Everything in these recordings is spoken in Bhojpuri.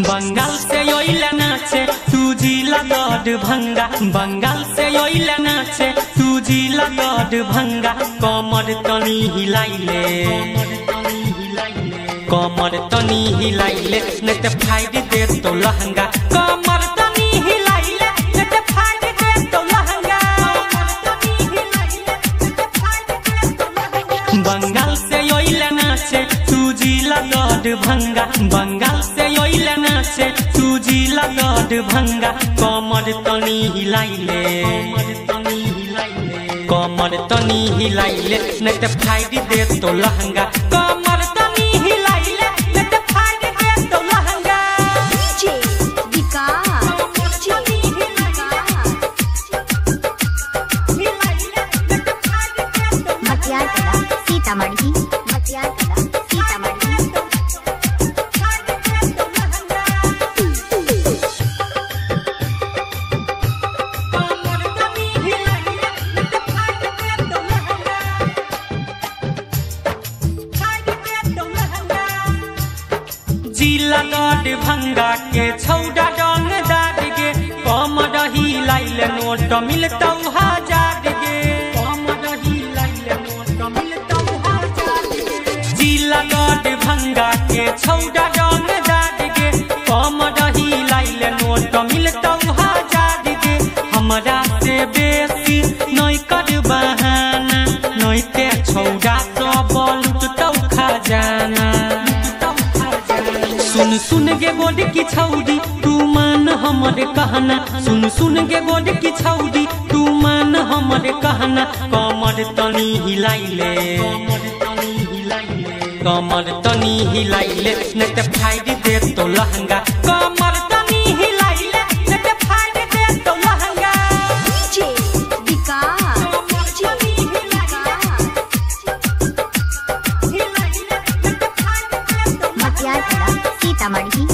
बंगाल से ओइला नाचे तू जिला गढ़ भंगा बंगाल से ओइला नाचे तू जिला गढ़ भंगा कमर तनी हिलाइले कमर तनी हिलाइले नहीं तो फाइट दे तो लहंगा कमर तनी हिलाइले नहीं तो फाइट दे तो लहंगा बंगाल से ओइला नाचे तू जिला गढ़ भंगा बंगाल से ओइला नाचे तू जिला गढ़ भंगा कमर तनी हिलाइले कमर तनी हिलाइले नहीं तो फाइट दे तो लहंगा कमर तनी हिलाइले नहीं तो फाइट दे तो लहंगा सीतामढ़ी जिला गढ़ भंगा के छौड़ा डंग दाद गे कम रही लाइले नोट मिलता हजार गे कम रही लाइले नोट मिलता हजार जिला गढ़ भंगा के छौड़ा डंग दाद गे कम रही लाइले नोट मिलता हजार गे हमरा से बेसी नहीं कर बहाना नहीं ते छौड़ा सब लुटतौ खजाना सुन सुन गे गोद की छौड़ी तू मान हमरे कहना सुन सुन गे गोद की छौड़ी तू मान हमरे कहना कमर तनी हिलाइले कमर तनी हिलाइले नहीं तो फाइट दे तो लहंगा कमर तनी हिलाइले नहीं तो फाइट दे तो लहंगा सीतामढ़ी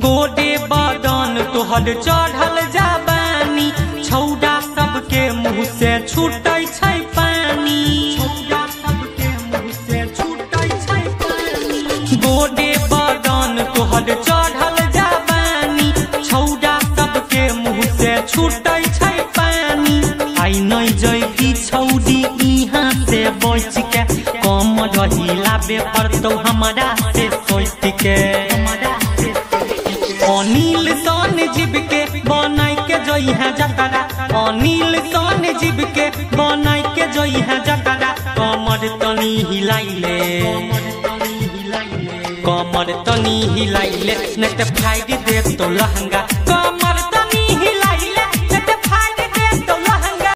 गोडे बदन तोहर चढ़ल जाबानी छौड़ा सबके मुँह से छूटै छै पानी छौड़ा सबके मुँह से छूटै छै पानी गोडे बदन तोहर चढ़ल जाबानी छौड़ा सबके मुँह से छूटै छै पानी आई नहीं जैबी छौड़ी इहाँ से बच के कम रही लाबे पड़तौ हमरा से सोच के अनिल सन जीव के बनाई के जोई है जकरा अनिल सन जीव के बनाई के जोई है जकरा कमर तनी हिलाइले कमर तनी हिलाइले नहीं तो फाइट दे तो लहंगा कमर